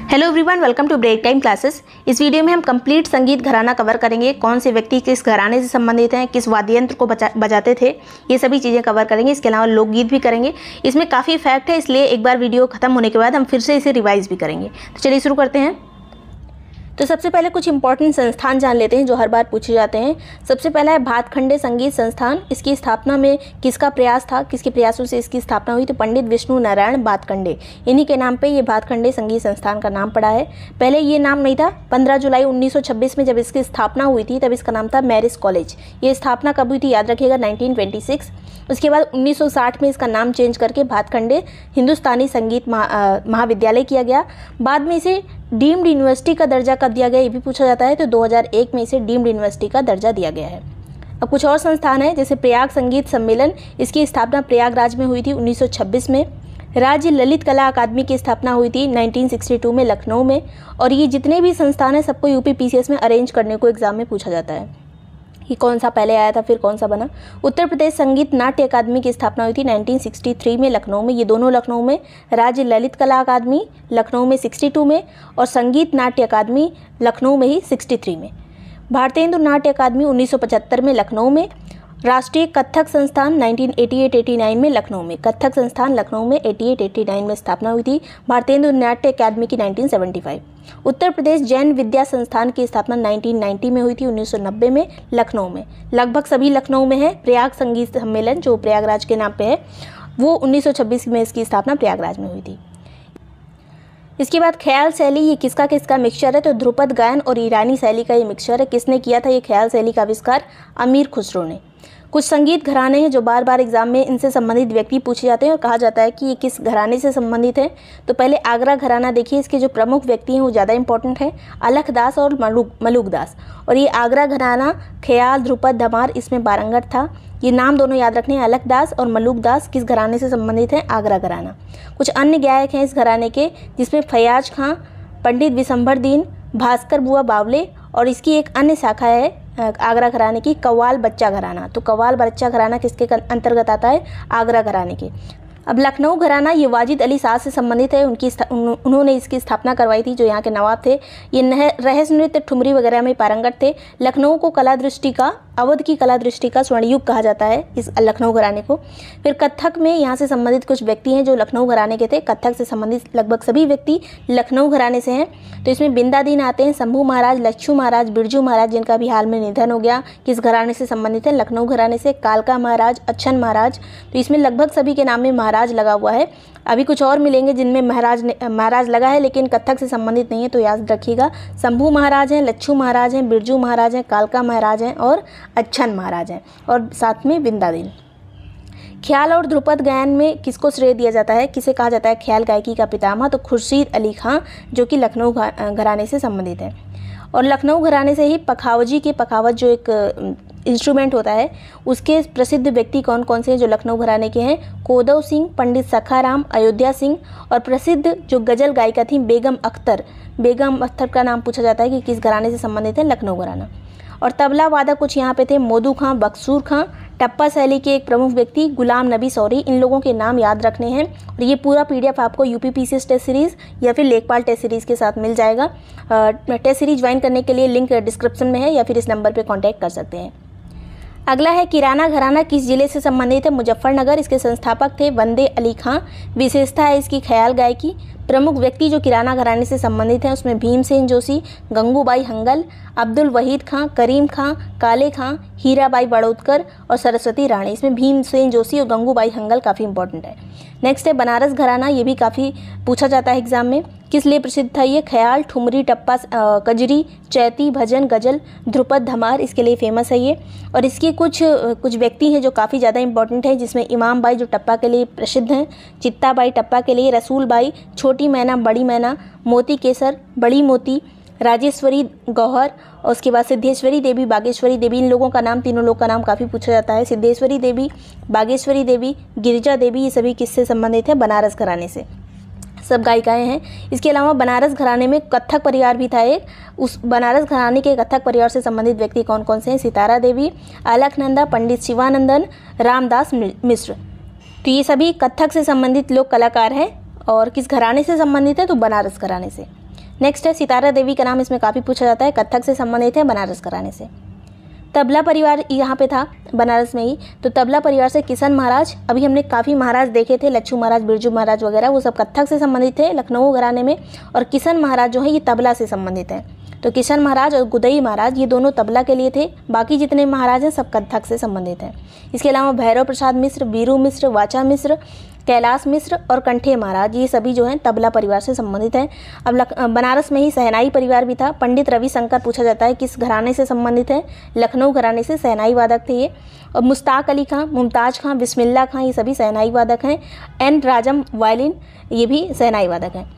Hello everyone, welcome to break time classes. इस video में हम कंप्लीट संगीत घराना कवर करेंगे। कौन से व्यक्ति किस घराने से संबंधित हैं, किस वाद्य यंत्र को बजाते थे, ये सभी चीज़ें कवर करेंगे। इसके अलावा लोकगीत भी करेंगे। इसमें काफ़ी फैक्ट है, इसलिए एक बार वीडियो खत्म होने के बाद हम फिर से इसे रिवाइज भी करेंगे। तो चलिए शुरू करते हैं। तो सबसे पहले कुछ इंपॉर्टेंट संस्थान जान लेते हैं जो हर बार पूछे जाते हैं। सबसे पहला है भातखंडे संगीत संस्थान। इसकी स्थापना में किसका प्रयास था, किसके प्रयासों से इसकी स्थापना हुई? तो पंडित विष्णु नारायण भातखंडे, इन्हीं के नाम पे ये भातखंडे संगीत संस्थान का नाम पड़ा है। पहले ये नाम नहीं था। 15 जुलाई 1926 में जब इसकी स्थापना हुई थी तब इसका नाम था मैरिज कॉलेज। ये स्थापना कब हुई थी याद रखिएगा, 1926। उसके बाद 1960 में इसका नाम चेंज करके भातखंडे हिंदुस्तानी संगीत महाविद्यालय किया गया। बाद में इसे डीम्ड यूनिवर्सिटी का दर्जा कब दिया गया, ये भी पूछा जाता है। तो 2001 में इसे डीम्ड यूनिवर्सिटी का दर्जा दिया गया है। अब कुछ और संस्थान है, जैसे प्रयाग संगीत सम्मेलन। इसकी स्थापना प्रयागराज में हुई थी 1926 में। राज्य ललित कला अकादमी की स्थापना हुई थी 1962 में लखनऊ में। और ये जितने भी संस्थान हैं सबको यूपी पीसीएस में अरेंज करने को एग्जाम में पूछा जाता है कि कौन सा पहले आया था फिर कौन सा बना। उत्तर प्रदेश संगीत नाट्य अकादमी की स्थापना हुई थी 1963 में लखनऊ में। ये दोनों लखनऊ में। राज्य ललित कला अकादमी लखनऊ में 62 में और संगीत नाट्य अकादमी लखनऊ में ही 63 में। भारतेंदु नाट्य अकादमी 1975 में लखनऊ में। राष्ट्रीय कथक संस्थान 1988-89 में लखनऊ में। कथक संस्थान लखनऊ में 88-89 में स्थापना हुई थी। भारतेंदु नाट्य अकादमी की 1975। उत्तर प्रदेश जैन विद्या संस्थान की स्थापना 1990 में हुई थी, 1990 में लखनऊ में। लगभग सभी लखनऊ में है। प्रयाग संगीत सम्मेलन जो प्रयागराज के नाम पे है वो 1926 में इसकी स्थापना प्रयागराज में हुई थी। इसके बाद ख्याल शैली, ये किसका किसका मिक्सचर है? तो ध्रुपद गायन और ईरानी शैली का ये मिक्सचर है। किसने किया था ये ख्याल शैली का आविष्कार? अमीर खुसरो ने। कुछ संगीत घराने हैं जो बार बार एग्जाम में इनसे संबंधित व्यक्ति पूछे जाते हैं और कहा जाता है कि ये किस घराने से संबंधित है। तो पहले आगरा घराना देखिए, इसके जो प्रमुख व्यक्ति हैं वो ज़्यादा इंपॉर्टेंट है, अलख दास और मलूक दास। और ये आगरा घराना ख्याल, ध्रुपद, धमार इसमें पारंगत था। ये नाम दोनों याद रखने हैं, अलख दास और मलूक दास किस घराने से संबंधित हैं? आगरा घराना। कुछ अन्य गायक हैं इस घराने के, जिसमें फयाज खां, पंडित विशंभर दीन, भास्कर बुआ बावले और इसकी एक अन्य शाखा है आगरा घराने की, कव्वाल बच्चा घराना। तो कव्वाल बच्चा घराना किसके अंतर्गत आता है? आगरा घराने के। अब लखनऊ घराना ये वाजिद अली साहब से संबंधित है। उन्होंने इसकी स्थापना करवाई थी, जो यहाँ के नवाब थे। ये रहस्य नृत्य, ठुमरी वगैरह में पारंगत थे। लखनऊ को कला दृष्टि का, अवध की कला दृष्टि का स्वर्ण युग कहा जाता है इस लखनऊ घराने को। फिर कथक में यहाँ से संबंधित कुछ व्यक्ति हैं जो लखनऊ घराने के थे। कथक से संबंधित लगभग सभी व्यक्ति लखनऊ घराने से हैं। तो इसमें बिंदादीन आते हैं, शंभू महाराज, लच्छू महाराज, बिरजू महाराज जिनका भी हाल में निधन हो गया। किस घराने से संबंधित है? लखनऊ घराने से। कालका महाराज, अच्छन महाराज। तो इसमें लगभग सभी के नाम में महाराज लगा हुआ है। अभी कुछ और मिलेंगे जिनमें महाराज लगा है लेकिन कथक से संबंधित नहीं है, तो याद रखिएगा। शंभू महाराज हैं, लच्छू महाराज हैं, बिरजू महाराज हैं, कालका महाराज हैं और अच्छन महाराज हैं और साथ में बिंदादीन। ख्याल और ध्रुपद गायन में किसको श्रेय दिया जाता है, किसे कहा जाता है ख्याल गायकी का पितामह? तो खुर्शीद अली खां, जो कि लखनऊ घराने से संबंधित है। और लखनऊ घराने से ही पखावजी के, पखावज जो एक इंस्ट्रूमेंट होता है, उसके प्रसिद्ध व्यक्ति कौन कौन से हैं जो लखनऊ घराने के हैं? कोदव सिंह, पंडित सखाराम, अयोध्या सिंह और प्रसिद्ध जो गजल गायिका थी बेगम अख्तर। बेगम अख्तर का नाम पूछा जाता है कि किस घराने से संबंधित है? लखनऊ घराना। और तबला वादक कुछ यहाँ पे थे, मोदू खां, बक्सूर खां। टप्पा शैली के एक प्रमुख व्यक्ति गुलाम नबी सौरी। इन लोगों के नाम याद रखने हैं। और ये पूरा पीडीएफ आपको यूपी पीसीएस टेस्ट सीरीज़ या फिर लेखपाल टेस्ट सीरीज़ के साथ मिल जाएगा। टेस्ट सीरीज ज्वाइन करने के लिए लिंक डिस्क्रिप्शन में है या फिर इस नंबर पर कॉन्टैक्ट कर सकते हैं। अगला है किराना घराना, किस जिले से संबंधित है? मुजफ्फरनगर। इसके संस्थापक थे वंदे अली खां। विशेषता है इसकी ख्याल गायकी। प्रमुख व्यक्ति जो किराना घराने से संबंधित हैं उसमें भीमसेन जोशी, गंगूबाई हंगल, अब्दुल वहीद खां, करीम खां, काले खां, हीराबाई बड़ौदकर और सरस्वती रानी। इसमें भीमसेन जोशी और गंगूबाई हंगल काफ़ी इंपॉर्टेंट है। नेक्स्ट है बनारस घराना, ये भी काफ़ी पूछा जाता है एग्जाम में। किस लिए प्रसिद्ध था ये? ख्याल, ठुमरी, टप्पा, कजरी, चैती, भजन, गजल, ध्रुपद, धमार, इसके लिए फेमस है ये। और इसके कुछ व्यक्ति हैं जो काफ़ी ज़्यादा इंपॉर्टेंट है, जिसमें इमाम बाई जो टप्पा के लिए प्रसिद्ध हैं, चित्ता बाई टप्पा के लिए, रसूल बाई, छोटी मैना, बड़ी मैना, मोती केसर, बड़ी मोती, राजेश्वरी गौहर और उसके बाद सिद्धेश्वरी देवी, बागेश्वरी देवी। इन लोगों का नाम, तीनों लोग का नाम काफ़ी पूछा जाता है। सिद्धेश्वरी देवी, बागेश्वरी देवी, गिरिजा देवी, ये सभी किससे संबंधित है? बनारस घराने से। सब गायिकाएं हैं। इसके अलावा बनारस घराने में कथक परिवार भी था एक। उस बनारस घराने के कथक परिवार से संबंधित व्यक्ति कौन कौन से हैं? सितारा देवी, अलकनंदा, पंडित शिवानंदन, रामदास मिश्र। तो ये सभी कथक से संबंधित लोग कलाकार हैं। और किस घराने से संबंधित है? तो बनारस घराने से। नेक्स्ट है सितारा देवी का नाम इसमें काफ़ी पूछा जाता है, कथक से संबंधित है, बनारस घराने से। तबला परिवार यहाँ पे था बनारस में ही, तो तबला परिवार से किशन महाराज, अभी हमने काफ़ी महाराज देखे थे, लच्छू महाराज, बिरजू महाराज वगैरह, वो सब कथक से संबंधित थे लखनऊ घराने में। और किशन महाराज जो है ये तबला से संबंधित है। तो किशन महाराज और गुदई महाराज ये दोनों तबला के लिए थे, बाकी जितने महाराज हैं सब कथक से संबंधित हैं। इसके अलावा भैरव प्रसाद मिश्र, वीरू मिश्र, वाचा मिश्र, कैलाश मिश्र और कंठे महाराज ये सभी जो हैं तबला परिवार से संबंधित हैं। अब बनारस में ही शहनाई परिवार भी था। पंडित रविशंकर पूछा जाता है किस घराने से संबंधित है, लखनऊ घराने से शहनाई वादक थे ये। और मुश्ताक अली खां, मुमताज़ खां, बिस्मिल्ला खां ये सभी शहनाई वादक हैं। एन राजम वायलिन ये भी शहनाई वादक हैं।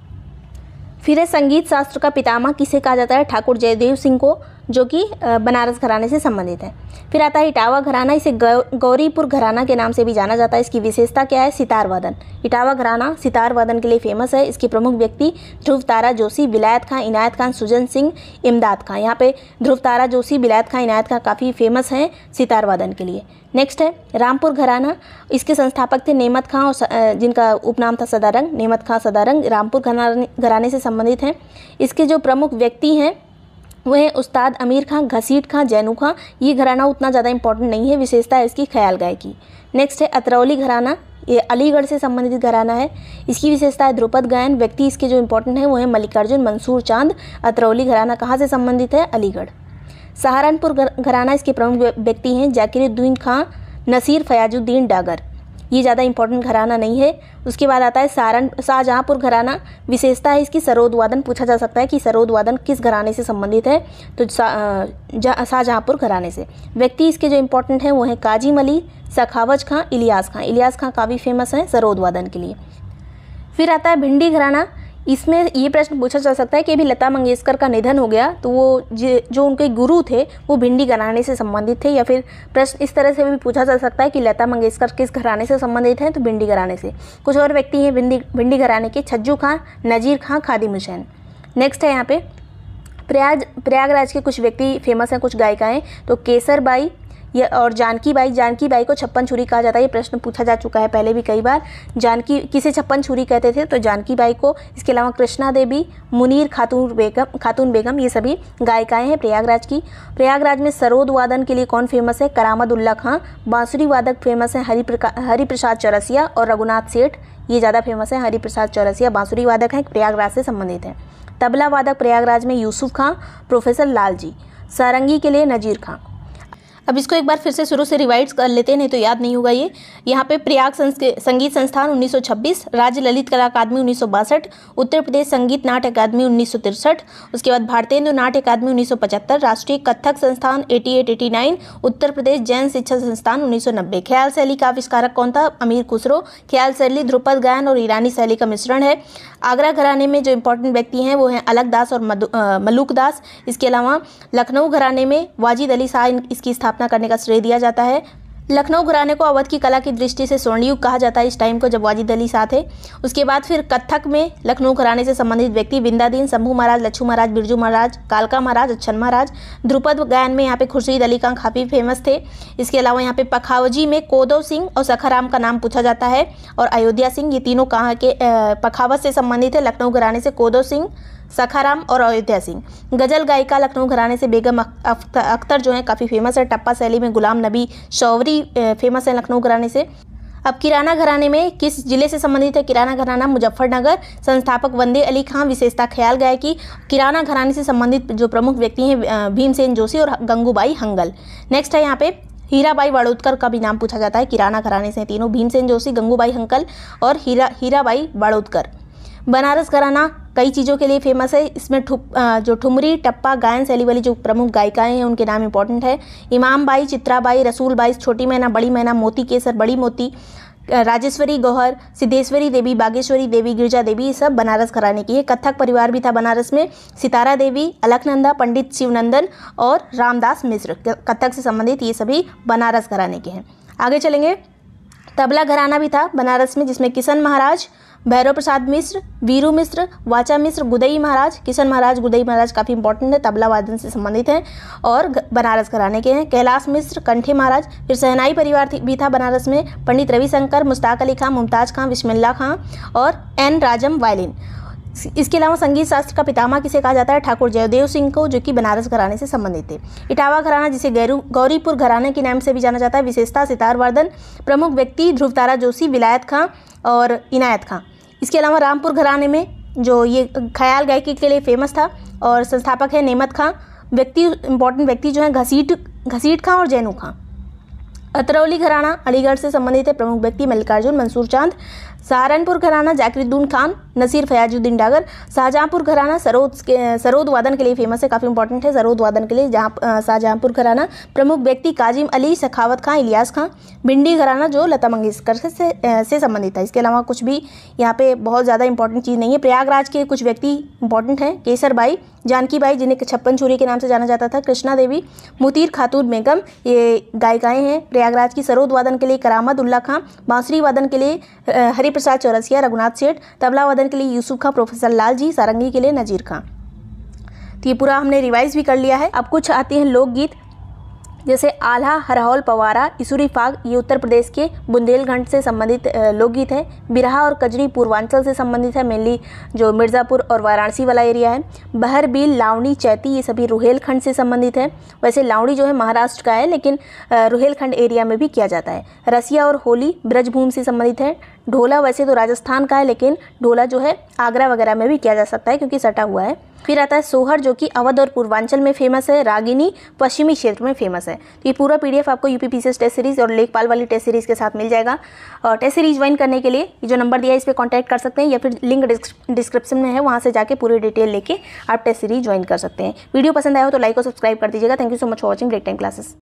फिर है संगीत शास्त्र का पितामह किसे कहा जाता है, ठाकुर जयदेव सिंह को, जो कि बनारस घराने से संबंधित है। फिर आता है इटावा घराना, इसे गौरीपुर घराना के नाम से भी जाना जाता है। इसकी विशेषता क्या है, सितार वादन। इटावा घराना सितार वादन के लिए फेमस है। इसके प्रमुख व्यक्ति ध्रुव तारा जोशी, विलायत खां, इनायत खान, सुजन सिंह, इमदाद खां। यहाँ पे ध्रुव तारा जोशी, विलायत खां, इनायत खां काफ़ी फेमस हैं सितार वादन के लिए। नेक्स्ट है रामपुर घराना, इसके संस्थापक थे नेमत खां और जिनका उपनाम था सदारंग। नेमत खां सदारंग रामपुर घराने से संबंधित हैं। इसके जो प्रमुख व्यक्ति हैं वो है उस्ताद अमीर खां, घसीट खां, जैनू खां। ये घराना उतना ज़्यादा इंपॉर्टेंट नहीं है, विशेषता है इसकी ख्याल गायकी। नेक्स्ट है अतरौली घराना, ये अलीगढ़ से संबंधित घराना है। इसकी विशेषता है ध्रुपद गायन। व्यक्ति इसके जो इंपॉर्टेंट है वो है मल्लिकार्जुन मंसूर चांद। अतरौली घराना कहाँ से संबंधित है, अलीगढ़। सहारनपुर घराना, इसके प्रमुख व्यक्ति हैं जाकिरुद्दीन खां, नसीर फयाजुद्दीन डागर। ये ज़्यादा इंपॉर्टेंट घराना नहीं है। उसके बाद आता है शाहजहाँपुर घराना। विशेषता है इसकी सरोद वादन। पूछा जा सकता है कि सरोद वादन किस घराने से संबंधित है, तो शाहजहाँपुर घराने से। व्यक्ति इसके जो इंपॉर्टेंट हैं वो हैं काजिम अली, सखावत खां, इलियास खां। इलियास खां काफ़ी फेमस हैं सरोद वादन के लिए। फिर आता है भिंडी घराना। इसमें ये प्रश्न पूछा जा सकता है कि अभी लता मंगेशकर का निधन हो गया तो वो जो उनके गुरु थे वो भिंडी घराने से संबंधित थे, या फिर प्रश्न इस तरह से भी पूछा जा सकता है कि लता मंगेशकर किस घराने से संबंधित हैं, तो भिंडी घराने से। कुछ और व्यक्ति हैं भिंडी घराने के, छज्जू खां, नजीर खां, खादिम हुसैन। नेक्स्ट है यहाँ पे प्रयागराज के कुछ व्यक्ति फेमस हैं, कुछ गायिकाएँ, तो केसर बाई ये और जानकी बाई को छप्पन छुरी कहा जाता है। ये प्रश्न पूछा जा चुका है पहले भी कई बार। जानकी किसे छप्पन छुरी कहते थे, तो जानकी बाई को। इसके अलावा कृष्णा देवी, मुनीर खातून बेगम ये सभी गायिकाएं हैं प्रयागराज की। प्रयागराज में सरोद वादन के लिए कौन फेमस है, करामतुल्लाह खां। बांसुरी वादक फेमस हैं हरिप्रसाद चौरसिया और रघुनाथ सेठ, ये ज़्यादा फेमस है। हरिप्रसाद चौरसिया बांसुरी वादक हैं, प्रयागराज से संबंधित हैं। तबला वादक प्रयागराज में यूसुफ खां, प्रोफेसर लाल जी। सारंगी के लिए नजीर खां। अब इसको एक बार फिर से शुरू से रिवाइज कर लेते हैं, नहीं तो याद नहीं होगा ये। यहाँ पे प्रयाग संगीत संस्थान 1926, राज्य ललित कला अकादमी 1962, उत्तर प्रदेश संगीत नाट्य अकादमी 1963, उसके बाद भारतेंदु नाट्य अकादमी 1975, राष्ट्रीय कथक संस्थान 88-89, उत्तर प्रदेश जैन शिक्षा संस्थान 1990। ख्याल शैली का आविष्कारक कौन था, अमीर खुसरो। ख्याल शैली ध्रुपद गायन और ईरानी शैली का मिश्रण है। आगरा घराने में जो इंपॉर्टेंट व्यक्ति हैं वो हैं अलग दास और मलूक दास। इसके अलावा लखनऊ घराने में वाजिद अली शाह इसकी स्थापना करने का श्रेय दिया जाता है। लखनऊ घराने को अवध की कला की दृष्टि से स्वर्ण युग कहा जाता है इस टाइम को, जब वाजिद अली शाह थे। उसके बाद फिर कथक में लखनऊ घराने से संबंधित व्यक्ति विंदादीन, शंभू महाराज, लच्छू महाराज, बिरजू महाराज, कालका महाराज, अच्छन महाराज। ध्रुपद गायन में यहाँ पे खुर्शीद अली खां काफ़ी फेमस थे। इसके अलावा यहाँ पे पखावजी में कोदो सिंह और सखाराम का नाम पूछा जाता है, और अयोध्या सिंह, ये तीनों कहाँ के पखावत से संबंधित है। लखनऊ घराने से कोदो सिंह, सखाराम और अयोध्या सिंह। गजल गायिका लखनऊ घराने से बेगम अख्तर जो है काफ़ी फेमस है। टप्पा शैली में गुलाम नबी शौवरी फेमस है लखनऊ घराने से। अब किराना घराने में किस जिले से संबंधित है, किराना घराना मुजफ्फरनगर। संस्थापक वंदे अली खां। विशेषता ख्याल गायकी। किराना घराने से संबंधित जो प्रमुख व्यक्ति हैं भीमसेन जोशी और गंगूबाई हंगल। नेक्स्ट है यहाँ पे हीराबाई बाड़ोदकर का भी नाम पूछा जाता है। किराना घराने से तीनों, भीमसेन जोशी, गंगूबाई हंगल और हीराबाई बाड़ोदकर। बनारस घराना कई चीज़ों के लिए फेमस है। इसमें जो ठुमरी टप्पा गायन शैली वाली जो प्रमुख गायिकाएं हैं उनके नाम इंपॉर्टेंट है। इमाम बाई, चित्राबाई, रसूल बाई, छोटी मैना, बड़ी मैना, मोती केसर, बड़ी मोती, राजेश्वरी गौहर, सिद्धेश्वरी देवी, बागेश्वरी देवी, गिरजा देवी, ये सब बनारस घराने की है। कथक परिवार भी था बनारस में। सितारा देवी, अलकनंदा, पंडित शिवनंदन और रामदास मिश्र कथक से संबंधित, ये सभी बनारस घराने के हैं। आगे चलेंगे। तबला घराना भी था बनारस में, जिसमें किशन महाराज, भैरव प्रसाद मिश्र, वीरू मिश्र, वाचा मिश्र, गुदई महाराज। किशन महाराज, गुदई महाराज काफ़ी इंपॉर्टेंट है, तबला वादन से संबंधित हैं और बनारस घराने के हैं। कैलाश मिश्र, कंठे महाराज। फिर शहनाई परिवार भी था बनारस में। पंडित रविशंकर, मुश्ताक अली खां, मुमताज़ खां, बिस्मिल्ला खां और एन राजम वायलिन। इसके अलावा संगीत शास्त्र का पितामह किसे कहा जाता है? ठाकुर जयदेव सिंह को, जो कि बनारस घराने से संबंधित थे। इटावा घराना, जिसे गौरीपुर घराने के नाम से भी जाना जाता है। विशेषता सितार वादन। प्रमुख व्यक्ति ध्रुवतारा जोशी, विलायत खां और इनायत खां। इसके अलावा रामपुर घराने में जो ये ख्याल गायकी के लिए फेमस था और संस्थापक है नेमत खां। व्यक्ति, इंपॉर्टेंट व्यक्ति जो है घसीट खां और जैनू खां। अतरौली घराना अलीगढ़ से संबंधित है। प्रमुख व्यक्ति मल्लिकार्जुन मंसूर चांद। सहारनपुर घराना जाकिरुद्दीन खान, नसीर फयाजुद्दीन डागर। शाहजहाँपुर घराना सरोद वादन के लिए फेमस है, काफ़ी इंपॉर्टेंट है सरोद वादन के लिए। शाहजहाँपुर घराना, प्रमुख व्यक्ति काजिम अली, सखावत खां, इलियास खां। भिंडी घराना जो लता मंगेशकर से संबंधित है। इसके अलावा कुछ भी यहाँ पे बहुत ज़्यादा इंपॉर्टेंट चीज़ नहीं है। प्रयागराज के कुछ व्यक्ति इंपॉर्टेंट हैं। केसर बाई, जानकी बाई जिन्हें 56 छुरी के नाम से जाना जाता था, कृष्णा देवी, मुतीर खातून बेगम, ये गायिकाएँ हैं प्रयागराज की। सरोद वादन के लिए करामत उल्ला खां। बांसुरी वादन के लिए हरिप्रसाद चौरसिया, रघुनाथ सेठ। तबला वादन के लिए यूसुफ खां, प्रोफेसर लाल जी। सारंगी के लिए नजीर खां। तो ये पूरा हमने रिवाइज भी कर लिया है। अब कुछ आते हैं लोकगीत, जैसे आल्हा, हरहौल, पवारा, इसुरी फाग, ये उत्तर प्रदेश के बुंदेलखंड से संबंधित लोकगीत है। बिरहा और कजरी पूर्वांचल से संबंधित है, मेनली जो मिर्ज़ापुर और वाराणसी वाला एरिया है। बहर, बील, लावणी, चैती, ये सभी रुहेलखंड से संबंधित है। वैसे लावणी जो है महाराष्ट्र का है, लेकिन रुहेलखंड एरिया में भी किया जाता है। रसिया और होली ब्रजभूमि से संबंधित है। ढोला वैसे तो राजस्थान का है, लेकिन ढोला जो है आगरा वगैरह में भी किया जा सकता है क्योंकि सटा हुआ है। फिर आता है सोहर, जो कि अवध और पूर्वांचल में फेमस है। रागिनी पश्चिमी क्षेत्र में फेमस है। तो ये पूरा पीडीएफ आपको यूपीपीसीएस टेस्ट सीरीज और लेखपाल वाली टेस्ट सीरीज के साथ मिल जाएगा। और टेस्ट सीरीज ज्वाइन करने के लिए ये जो नंबर दिया है इस पर कॉन्टैक्ट कर सकते हैं, या फिर लिंक डिस्क्रिप्शन में है, वहाँ से जाके पूरी डिटेल लेके आप टेस्ट सीरीज ज्वाइन कर सकते हैं। वीडियो पसंद आया हो तो लाइक और सब्सक्राइब कर दीजिएगा। Thank you so much for watching break time classes.